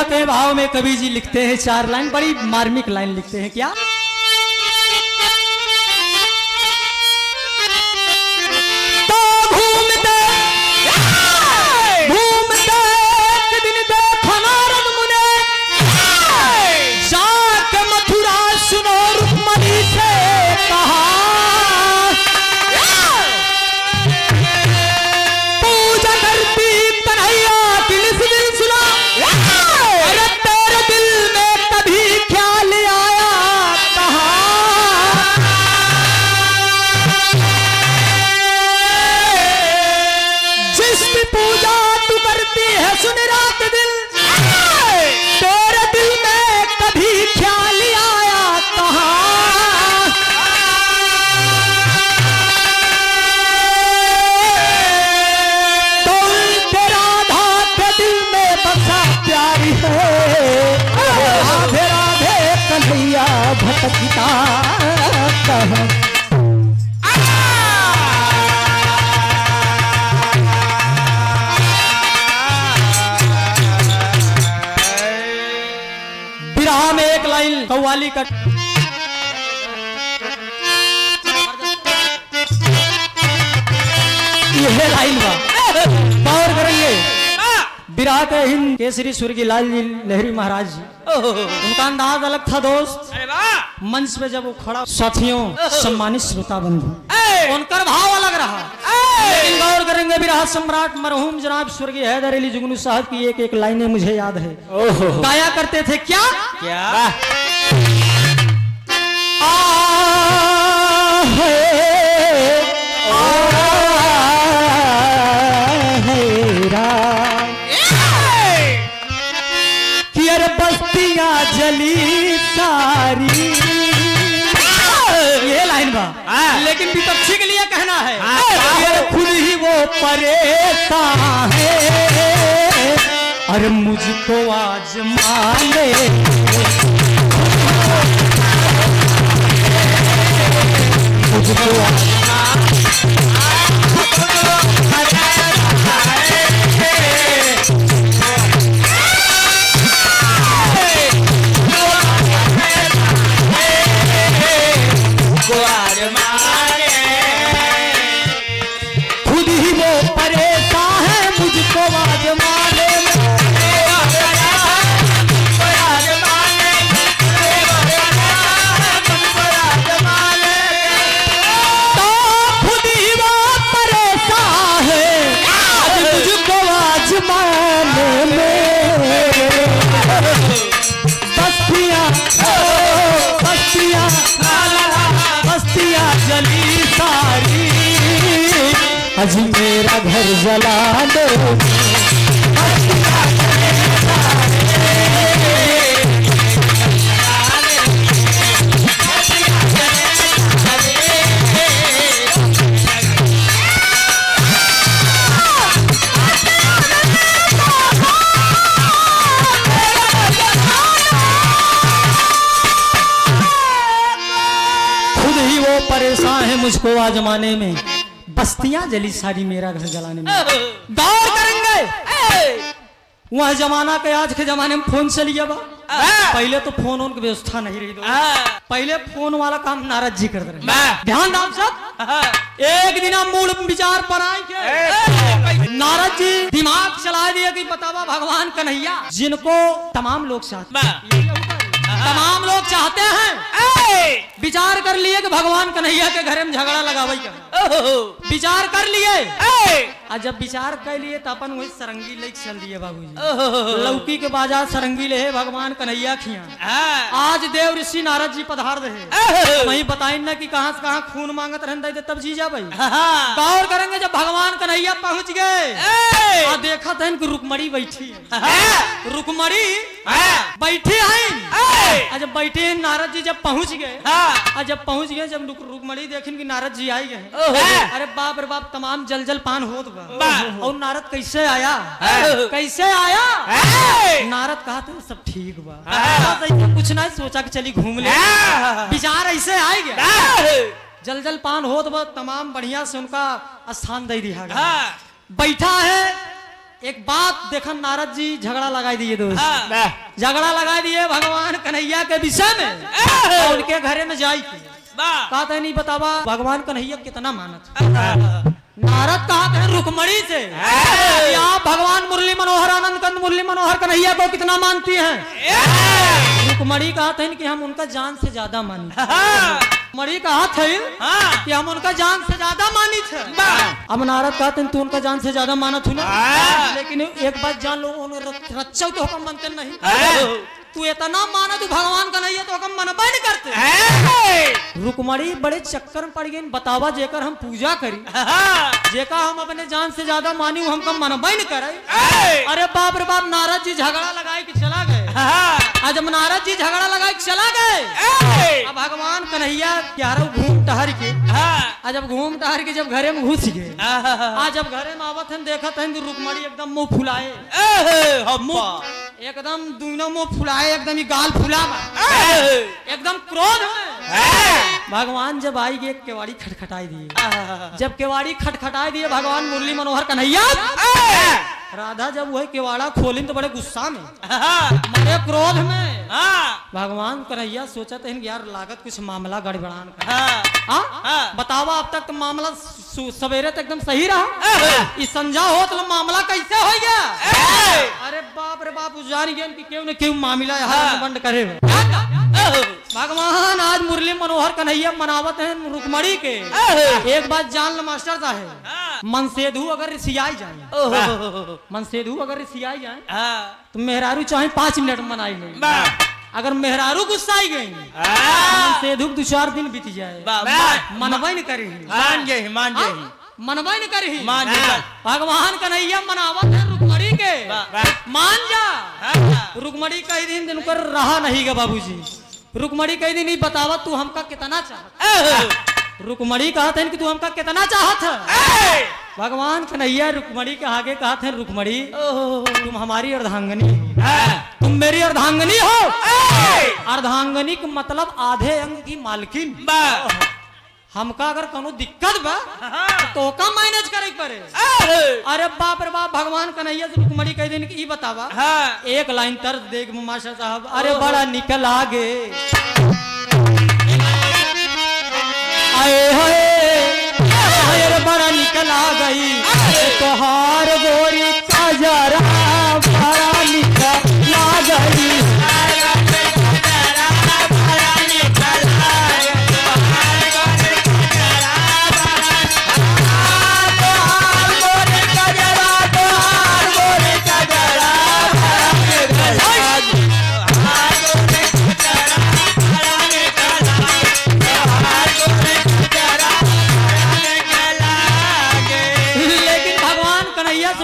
के भाव में कवि जी लिखते हैं 4 लाइन, बड़ी मार्मिक लाइन लिखते हैं। क्या? तो घूमते घूमते एक दिन देखो नारद मुने, जाके मथुरा सुनो रुक्मणी से कहा, पूजा करती कन्हैया की दिल सुना, अरे तेरे दिल में कभी ख्याल आया कहा, जिसकी पूजा तू करती है सुन रात दिन, तेरे दिल में कभी ख्याल आया कहा, तो तेरा राधा के दिल में बसा प्यारी है, राधे राधे कन्हैया भटकता कहाँ। विरह में एक लाइन कव्वाली का यह लाइन बा गौर करेंगे। विरह के हिंद केसरी स्वर्गीय लाल जी लहरी महाराज जी, उनका अंदाज अलग था दोस्त। मंच पे जब वो खड़ा, साथियों सम्मानित श्रोता बंधु, उनका भाव अलग रहा। लेकिन गौर करेंगे विरह सम्राट मरहूम जनाब स्वर्गीय हैदर अली जुगनू साहब की एक एक लाइनें मुझे याद है। गाया करते थे क्या क्या? बस्तियां जली सारी, ये लाइन बा, लेकिन विपक्षी के लिए कहना है खुद ही वो परेशान है, अरे मुझको आज माने, मुझको खुद ही वो परेशान है, मुझको आज माने, तो खुद ही वो परेशान है, मुझको आज माने में बस्तियां बस्तियां बस्तियां जली सारी, आज मेरा घर जला दो, खुद ही वो परेशान है मुझको आजमाने में, बस्तियां जली सारी मेरा घर जलाने में। गौर करेंगे वह जमाना के आज के जमाने में फोन चल गया बा। पहले तो फोन की व्यवस्था नहीं रही, पहले फोन वाला काम नारद जी करते रहे। ध्यान दाम सब एक दिन मूल विचार पर आए, नारद जी दिमाग चला दिया कि बतावा भगवान कन्हैया जिनको तमाम लोग चाहते हैं, विचार कर लिए कि भगवान कन्हैया के घर में झगड़ा लगावई कर, विचार कर लिए। और जब विचार कर लिए तो अपन वही सरंगी लेके चल दिए बाबूजी, लौकी के बाजार सरंगी ले भगवान कन्हैया खिया। आज देव ऋषि नारद जी पधार रहे, वही बताई न कि कहां से कहां खून मांगत रहते तब जी जा भाई। गौर करेंगे जब भगवान कन्हैया पहुंच गए और देखा था इनकी रुकमणी बैठी है, रुकमणी बैठी है। जब बैठे नारद जी जब पहुंच गए, जब पहुंच गए जब रुकमणी देखें कि नारद जी आई गए, अरे बाप रे बाप तमाम जल जल पान होत बा। और नारद कैसे आया, कैसे आया? नारद कहा था सब ठीक बा, कुछ नहीं सोचा कि चली घूम ले, विचार ऐसे आए गया। जल जल पान होत बा, तमाम बढ़िया से उनका स्थान दे दिया गया। बैठा है एक बात देखा नारद जी झगड़ा लगा दिए दोस्त, झगड़ा लगा दिए भगवान कन्हैया के विषय में और उनके घरे में जाई के कहा था नहीं बतावा भगवान कन्हैया कितना मानत। नारद कहा था रुक्मणी से आप भगवान मुरली मनोहर आनंद कंद मुरली मनोहर कन्हैया को कितना मानती हैं। रुक्मणी कहा था कि हम उनका जान से ज्यादा मानी। रुक्मणी कहा था कि हम उनका जान से ज्यादा मानी थे। अब नारद कहा तू उनका जान से ज्यादा माना थू ना, लेकिन एक बात जान लो रच्चा तो हुक्म बनते नहीं, तू इतना माना तू भगवान का नहीं है तो हम मनबा नहीं करते। रुक्मणी बड़े चक्कर में पड़ गई, बतावा जेकर हम पूजा करी जेका हम अपने जान से ज्यादा मानी हमको मनबा नहीं करे। अरे बाप रे बाप नारद जी झगड़ा लगाए कि चला गए। आज जब नारद जी झगड़ा लगाए कि चला गए, अब भगवान कन्हैया क्यारो घूम टहर के आज जब घूम टहर के जब घरे में घुस गए, आज जब घरे में आवत हैं देखत हैं रुक्मणी एकदम मुंह फुलाए, एकदम दोनों मुंह फुलाए, एकदम ही गाल फुला एकदम क्रोध में। भगवान जब आई गए केवाड़ी खटखटाई दिए, जब केवाड़ी खटखटाई दिए भगवान मुरली मनोहर कन्हैया, राधा जब वही केवाड़ा खोली तो बड़े गुस्सा में बड़े क्रोध में भगवान कन्हैया सोचते हैं यार लागत कुछ मामला गड़बड़ान का। बतावा अब तक तो मामला सवेरे तक एकदम सही रहा, इस संजा हो तो मामला कैसे हो गया। अरे बाप रे बाप जान गए कि क्यों न क्यों मामला यहाँ बंद करे। भगवान आज मुरली मनोहर कन्हैया मनावत है रुक्मणी के। एक बात जान लो मास्टर साहब, मनसेधु अगर रिसियाई जाए, मनसेधु अगर रिसियाई जाए तो मेहरारू चाहे 5 मिनट मनाई नहीं, अगर मेहरारू गुस्सा आई गई मनसेधु 2-4 दिन बीत जाए मनबा नहीं करी, मनबा नहीं करी। भगवान कन्हैया मनावत है रुक्मणी के, मान जा। रुक्मणी कई दिन दिनकर रहा नहीं गा बाबूजी, रुक्मणी कई दिन नहीं बतावा तू हमका कितना चाहत। रुक्मणी कहते हैं कि तू हमका कितना चाहत है। भगवान कन्हैया रुक्मणी के आगे कहते हैं रुक्मणी तुम हमारी अर्धांगनी, तुम मेरी अर्धांगनी हो। अर्धांगनी का मतलब आधे अंग की मालकिन। हमका अगर कोनो दिक्कत बा तो का मैनेज करे पड़े। अरे बाप रे बाप भगवान कन्हैया से रुक्मणी कह दिन की बतावा एक लाइन तर्ज देख मास्टर साहब, अरे बड़ा निकल आगे आए हाय बड़ा निकल आ गई तोहार गोरी का जरा बड़ा निकल आ गई।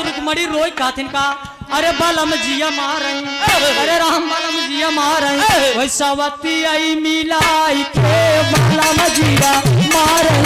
रुक्मणी रोई काथिन का अरे बलम जिया मारे, अरे राम बलम जिया मारे, वैसा वक्ति आई मिलाई के बलम जिया मारे।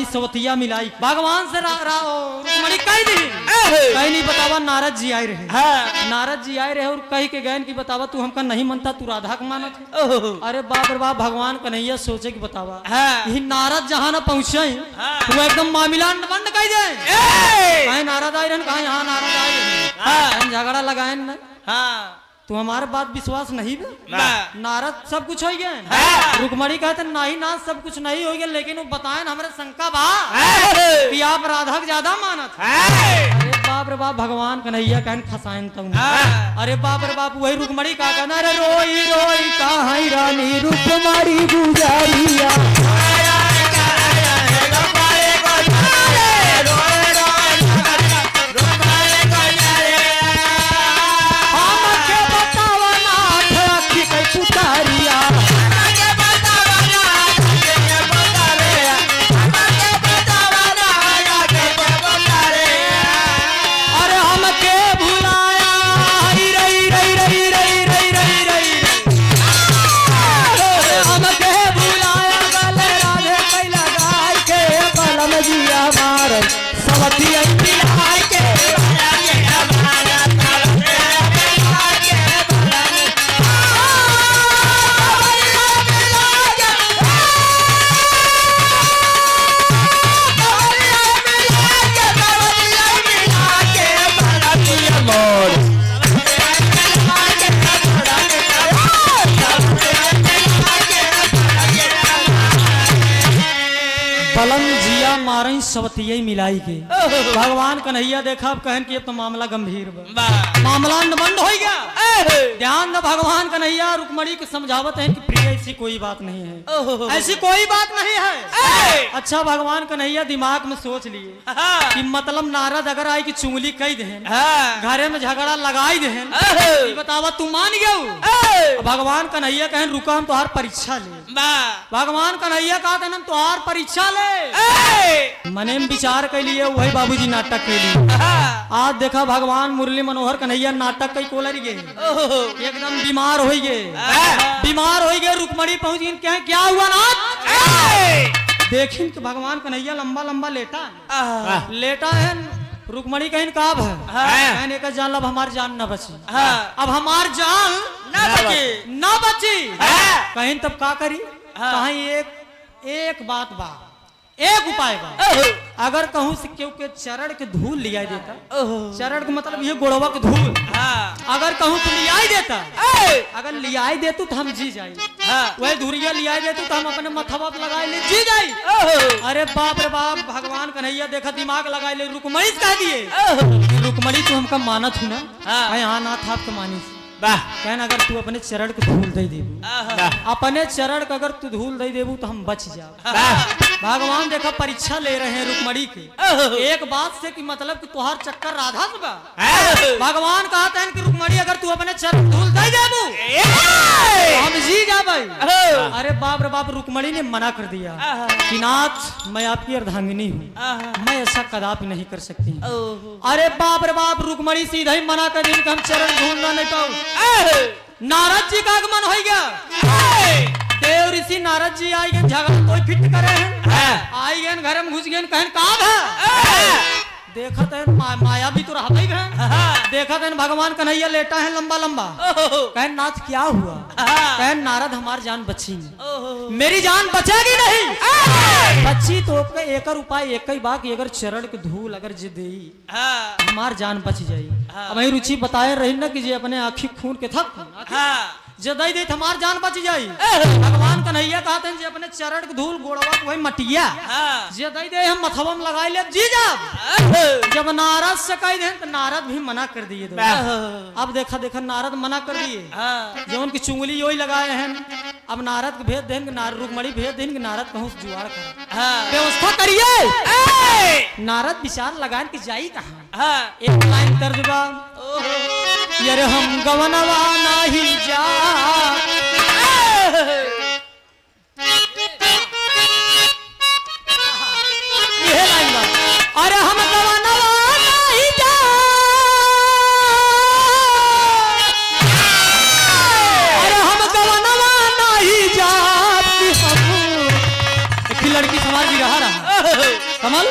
सवतिया मिलाई भगवान से रुक्मणी कह दी कहीं नहीं बतावा नारद जी आए रहे। नारद जी आए रहे और कही के गए की बतावा तू हमका नहीं मानता तू राधा को मानत। अरे बाप रे बाप भगवान कन्हैया सोचे कि बतावा यही नारद जहाँ न पहुँचे वो एकदम मामला बंद कह दे। कहीं नारद आए रहे कहा यहाँ नारद आए रहे झगड़ा लगाए न तू हमारे बात विश्वास नहीं नारद सब कुछ हो गया। रुक्मणी कहते नहीं ना सब कुछ नहीं हो गया, लेकिन वो बताए हमारे शंका बा कि आप राधा को ज्यादा मानत। अरे बाप रे बाप भगवान कन्हैया कहन खसायन तुम। अरे बाप रे बाप वही रुक्मणी का कहना अरे रोई रोई कहाँ रानी रुक्मणी गुजारिया। सवतिया मिलाई के भगवान कन्हैया देखा अब कहन कि अब तो मामला गंभीर बा, मामला बंद हो गया। ध्यान दो, भगवान कन्हैया रुक्मणी को समझावत है कि प्रिय ऐसी कोई बात नहीं है, ऐसी कोई बात नहीं है। अच्छा भगवान कन्हैया दिमाग में सोच लिए कि मतलब नारद अगर आई कि चुंगली कही दे, घरे में झगड़ा लगाई दे, बतावा तू मान गया। भगवान कन्हैया कहें रुका हम तुहार परीक्षा ले। भगवान कन्हैया कहा कहन तुहार परीक्षा ले। मने में विचार के लिए वही बाबूजी नाटक के लिए आज देखा भगवान मुरली मनोहर कन्हैया नाटक कई कोलर गए, एकदम बीमार हो गए, बीमार हो गए। रुक्मणी पहुंच गई, क्या हुआ नाथ? देखिन कि भगवान कन्हैया लंबा लंबा लेटा है। रुक्मणी कहीं काब है, कहने का जान अब हमार जान न बची, अब हमार जान न बची। कहीं तब का करी? कहीं एक बात बा, एक उपाय बा। अगर कहूँ से क्यों के चरण के धूल लिया देता, चरण का मतलब ये गोड़वा के धूल, अगर कहूँ तो लिया देता, अगर लिया देतू तो हम जी जाए, वही धुरिया लिया देतू तो हम अपने मथवा पे लगाए ले जी जाए। अरे बाप रे बाप, भगवान कन्हैया देखा दिमाग लगाए ले, रुक्मणी कह दिए रुक्मणी तू हमका मानत हूँ ना, यहाँ नाथ आपके मानी कहना अगर तू अपने चरण को धूल दे देबू, अपने चरण का अगर तू धूल दे देबू तो हम बच जाओ। भगवान देखा परीक्षा ले रहे हैं रुक्मणी के, एक बात से कि मतलब कि तुहार चक्कर राधा से बा। भगवान कहते हैं कि रुक्मणी अगर तू अपने चरण धूल दे देबू तो हम जी जा भाई। अरे बाप रे बाप, रुक्मणी ने मना कर दिया कि नाथ मैं आपकी अर्धांगिनी हूँ, मैं ऐसा कदापि नहीं कर सकती। अरे बाप रे बाप, रुक्मणी सीधा ही मना कर दी कि हम चरण धूलना नहीं पाऊ। नारद जी का आगमन हो गया, देव ऋषि नारद जी आई गए, झगड़ा कोई फिट करे हैं, आई गए घर में घुस गए, कहन कहाँ है? देखा तो माया भी तो रहा ही है। देखा तो भगवान कन्हैया लेटा है लंबा लंबा, कहन नाथ क्या हुआ? कहन नारद हमार जान बची, मेरी जान बचेगी नहीं, बची तो एक उपाय एक ही बात, अगर चरण के धूल अगर जे दे हमार जान बच जाई। अब वही रुचि बताए रही ना कि जे अपने आँखी खून के थक जे दई दे हमार जान बच जाई। भगवान कन्हैया कहते हैं जे अपने चरण के धूल गोड़वा वही मटिया जे दई दे हम मथवा में लगाई ले जी जा। जब नारद से कह दे तो नारद भी मना कर दिए। अब देखा देखा नारद मना कर दिए, जो उनकी चुंगली योही लगाए हैं। अब नारद के भेज देंगे, रुक्मणी भेज देंगे, नारद कहूँ जुआड़ कर व्यवस्था करिए। नारद विचार लगाए कि जाई कहाँ, एक लाइन तर्जुमा, यार हम गवनवा नहीं जा, ये लाइन बा, अरे हम गवनवा नहीं जा, अरे हम गवनवा नहीं जा। एक लड़की समाज भी रहा कमल,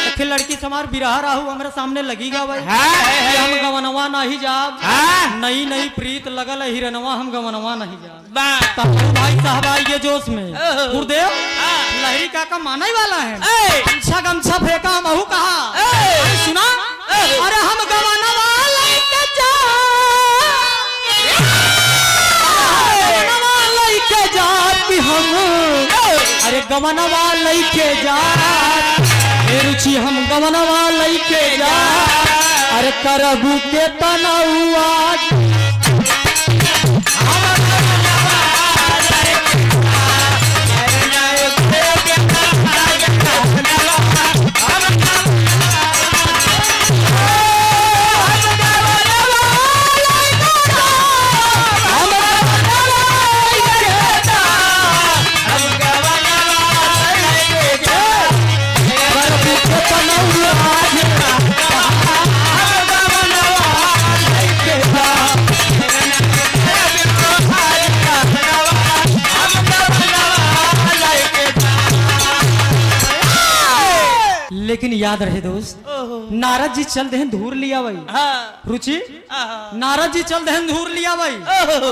एक लड़की समार बिरहा राहू हमारे सामने लगीगा भाई, हम गवनवा नहीं जाब, नई नई प्रीत लगल हिरनवा हम गवनवा नहीं जाब। भाई साहब आइए जोश में, गुरुदेव लहरी काका माने वाला है, अच्छा गमछा फेंका महू कहा, सुना अरे हम गवनवा लेके जा, लेके जा हम, अरे गवनवा लेके जा, रुचि हम गवनवा लेके जा, अरे करबू के तनौआ लेकिन याद रहे दोस्त, नारद जी चल दे धूर लिया भाई, रुचि नारद जी चल दे धूर लिया भाई,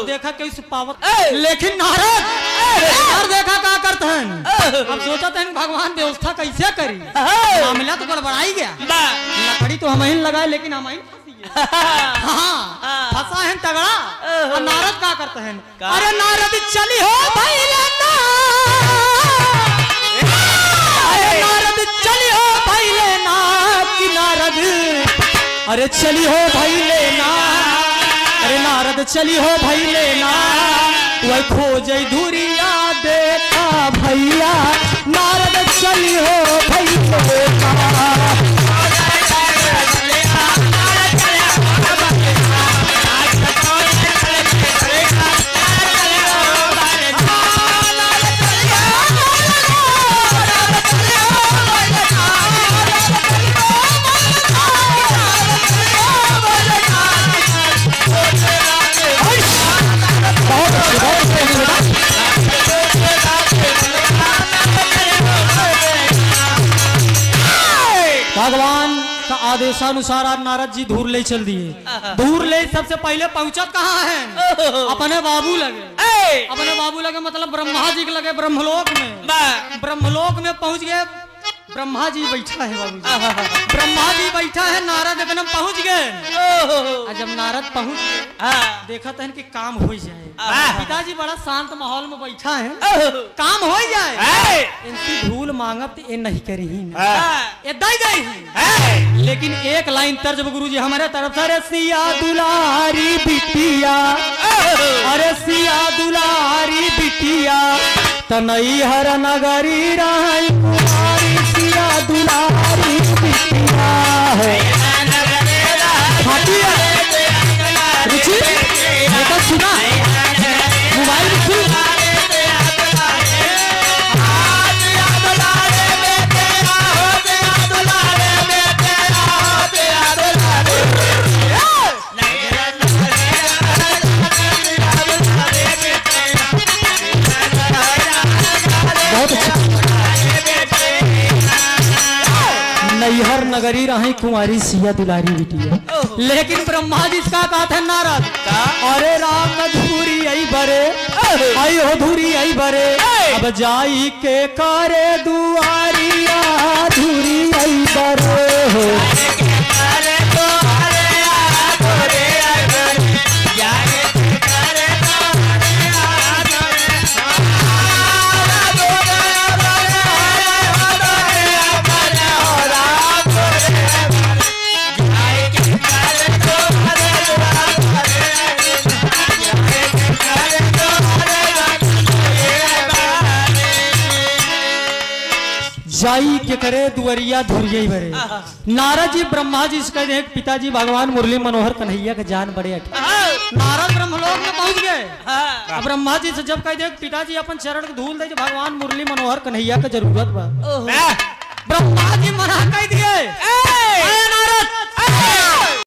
देखा कैसे पावत, लेकिन नारद देखा क्या करते हैं, अब सोचते हैं भगवान व्यवस्था कैसे करी, मामला तो गड़बड़ाई गया, लकड़ी तो हम ही लगाए लेकिन हम ही फंसा है तगड़ा। और नारद क्या करते हैं, अरे नारद चली हो भाई, नारद चली हो अरे चली हो भाई लेना, अरे नारद चली हो भाई लेना, वही खोज धुरिया देखा भैया, नारद चली हो भाई लेना। भगवान का आदेशानुसार आज नारद जी धूर ले चल दिए। धूर ले सबसे पहले पहुंचत कहाँ है? अपने बाबू लगे। अपने बाबू लगे मतलब ब्रह्मा जी के लगे ब्रह्मलोक में। ब्रह्मलोक में पहुंच गए, ब्रह्मा जी बैठा है बाबू, ब्रह्मा जी बैठा है, नारद एकदम पहुंच गए। जब नारद पहुंच गए देखा था कि काम हो जाए। पिताजी बड़ा शांत माहौल में बैठा है, काम हो जाए। इनकी धूल मांगब तो ये नहीं करी ये दई गई। लेकिन एक लाइन तर्ज गुरु जी हमारे तरफ से, सिया दुलारी बिटिया, अरे सिया दुलारी बिटिया, तनई हर नगरी राई कुमारी, सिया दुलारी बिटिया है। रुचि देखा सुना मोबाइल में नैहर नगरी रही कुमारी सिया दुलारी बिटिया। लेकिन ब्रह्मा जी का कहा था नारद, अरे राम धूरी आई बरे, आई हो धूरी आई बरे, अब जाई के करे दुआरिया, धूरी आई बरे हो। जाई के करे दुआरिया धुरिया बरे। नारद जी ब्रह्मा जी से कहे पिताजी भगवान मुरली मनोहर कन्हैया के जान बड़े अटे। नारद ब्रह्मलोक में पहुंच गए। ब्रह्मा जी से जब कह दे पिताजी अपन चरण के धूल दे भगवान मुरली मनोहर कन्हैया के जरूरत बा, ब्रह्मा जी मना कह दिए नारद